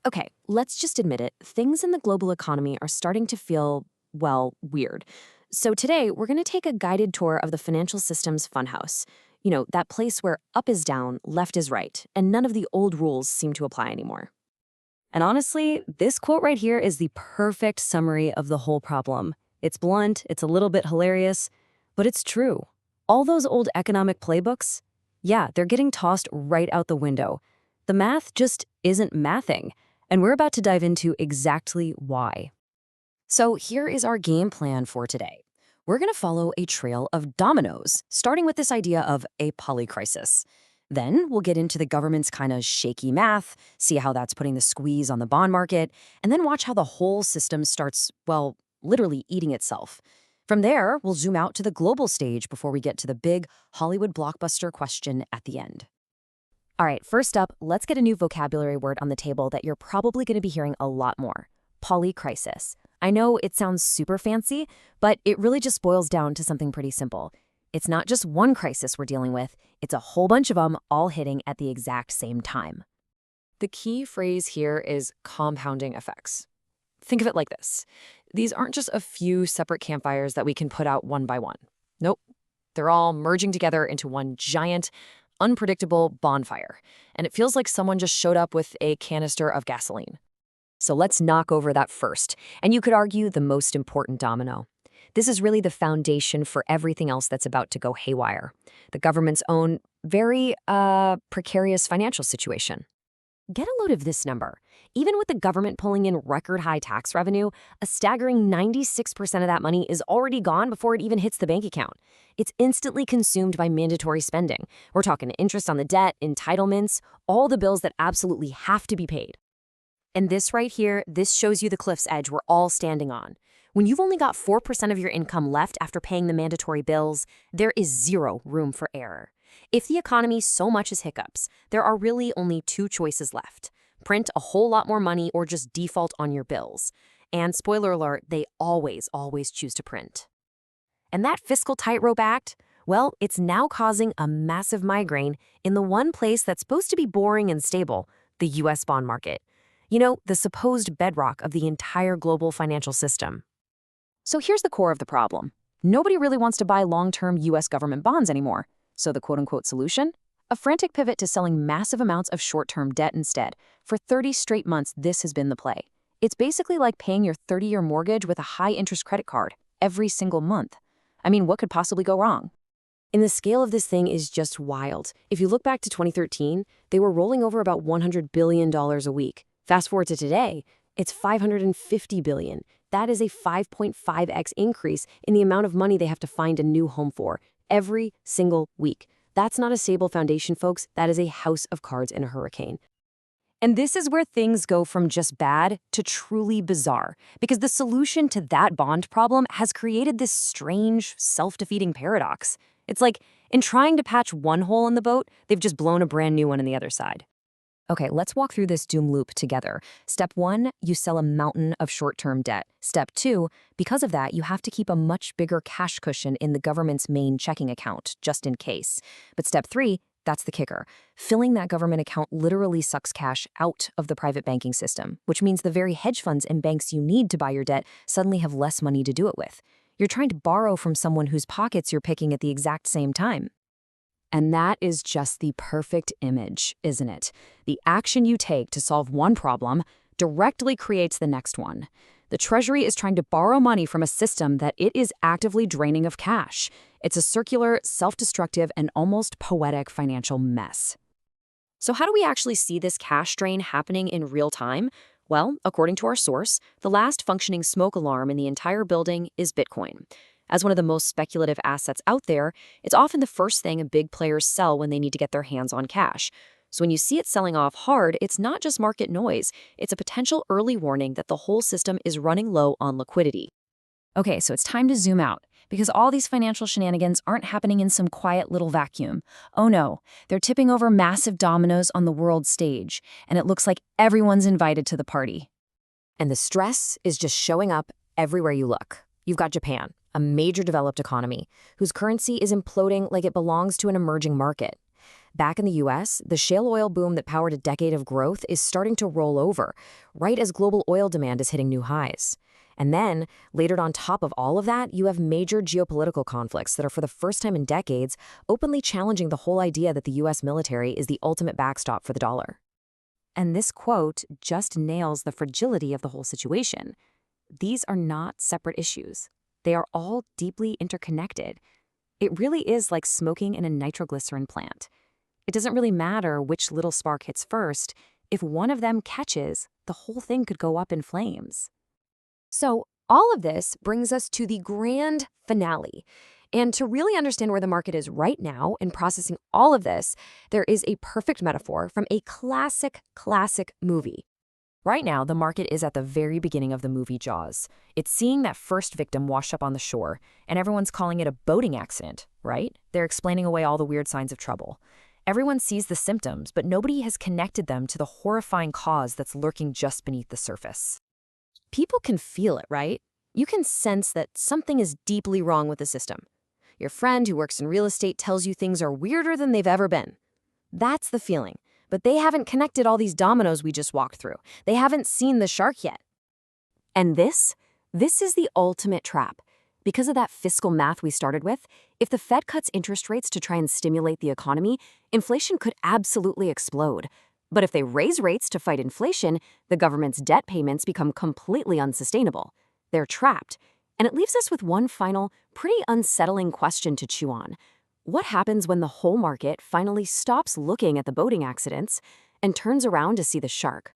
Okay, let's just admit it. Things in the global economy are starting to feel, well, weird. So today, we're going to take a guided tour of the financial system's funhouse. You know, that place where up is down, left is right, and none of the old rules seem to apply anymore. And honestly, this quote right here is the perfect summary of the whole problem. It's blunt, it's a little bit hilarious, but it's true. All those old economic playbooks, yeah, they're getting tossed right out the window. The math just isn't mathing, and we're about to dive into exactly why. So here is our game plan for today. We're going to follow a trail of dominoes, starting with this idea of a polycrisis. Then we'll get into the government's kind of shaky math, see how that's putting the squeeze on the bond market, and then watch how the whole system starts, well, literally eating itself. From there, we'll zoom out to the global stage before we get to the big Hollywood blockbuster question at the end. All right, first up, let's get a new vocabulary word on the table that you're probably going to be hearing a lot more: polycrisis. I know it sounds super fancy, but it really just boils down to something pretty simple. It's not just one crisis we're dealing with, it's a whole bunch of them all hitting at the exact same time. The key phrase here is compounding effects. Think of it like this. These aren't just a few separate campfires that we can put out one by one. Nope. They're all merging together into one giant, unpredictable bonfire. And it feels like someone just showed up with a canister of gasoline. So let's knock over that first, and you could argue the most important domino. This is really the foundation for everything else that's about to go haywire. The government's own very precarious financial situation. Get a load of this number. Even with the government pulling in record high tax revenue, a staggering 96% of that money is already gone before it even hits the bank account. It's instantly consumed by mandatory spending. We're talking interest on the debt, entitlements, all the bills that absolutely have to be paid. And this right here, this shows you the cliff's edge we're all standing on. When you've only got 4% of your income left after paying the mandatory bills, there is zero room for error. If the economy so much as hiccups, there are really only two choices left: print a whole lot more money or just default on your bills. And spoiler alert, they always choose to print. And that fiscal tightrope act, well, it's now causing a massive migraine in the one place that's supposed to be boring and stable, the US bond market. You know, the supposed bedrock of the entire global financial system. So here's the core of the problem. Nobody really wants to buy long-term US government bonds anymore. So the quote-unquote solution? A frantic pivot to selling massive amounts of short-term debt instead. For 30 straight months, this has been the play. It's basically like paying your 30-year mortgage with a high-interest credit card every single month. I mean, what could possibly go wrong? And the scale of this thing is just wild. If you look back to 2013, they were rolling over about $100 billion a week. Fast forward to today, it's $550 billion. That is a 5.5x increase in the amount of money they have to find a new home for every single week. That's not a stable foundation, folks. That is a house of cards in a hurricane. And this is where things go from just bad to truly bizarre, because the solution to that bond problem has created this strange, self-defeating paradox. It's like, in trying to patch one hole in the boat, they've just blown a brand new one on the other side. Okay, let's walk through this doom loop together. Step 1, you sell a mountain of short-term debt. Step 2, because of that, you have to keep a much bigger cash cushion in the government's main checking account, just in case. But step 3, that's the kicker. Filling that government account literally sucks cash out of the private banking system, which means the very hedge funds and banks you need to buy your debt suddenly have less money to do it with. You're trying to borrow from someone whose pockets you're picking at the exact same time. And that is just the perfect image, isn't it? The action you take to solve one problem directly creates the next one. The Treasury is trying to borrow money from a system that it is actively draining of cash. It's a circular, self-destructive, and almost poetic financial mess. So how do we actually see this cash drain happening in real time? Well, according to our source, the last functioning smoke alarm in the entire building is Bitcoin. As one of the most speculative assets out there, it's often the first thing big players sell when they need to get their hands on cash. So when you see it selling off hard, it's not just market noise. It's a potential early warning that the whole system is running low on liquidity. Okay, so it's time to zoom out, because all these financial shenanigans aren't happening in some quiet little vacuum. Oh no, they're tipping over massive dominoes on the world stage, and it looks like everyone's invited to the party. And the stress is just showing up everywhere you look. You've got Japan, a major developed economy, whose currency is imploding like it belongs to an emerging market. Back in the US, the shale oil boom that powered a decade of growth is starting to roll over, right as global oil demand is hitting new highs. And then, layered on top of all of that, you have major geopolitical conflicts that are, for the first time in decades, openly challenging the whole idea that the US military is the ultimate backstop for the dollar. And this quote just nails the fragility of the whole situation. These are not separate issues. They are all deeply interconnected. It really is like smoking in a nitroglycerin plant. It doesn't really matter which little spark hits first. If one of them catches, the whole thing could go up in flames. So, all of this brings us to the grand finale. And to really understand where the market is right now in processing all of this, there is a perfect metaphor from a classic movie. Right now, the market is at the very beginning of the movie Jaws. It's seeing that first victim wash up on the shore, and everyone's calling it a boating accident, right? They're explaining away all the weird signs of trouble. Everyone sees the symptoms, but nobody has connected them to the horrifying cause that's lurking just beneath the surface. People can feel it, right? You can sense that something is deeply wrong with the system. Your friend who works in real estate tells you things are weirder than they've ever been. That's the feeling. But they haven't connected all these dominoes we just walked through. They haven't seen the shark yet. And this is the ultimate trap. Because of that fiscal math we started with, if the Fed cuts interest rates to try and stimulate the economy, inflation could absolutely explode. But if they raise rates to fight inflation, the government's debt payments become completely unsustainable. They're trapped. And it leaves us with one final, pretty unsettling question to chew on. What happens when the whole market finally stops looking at the boating accidents and turns around to see the shark?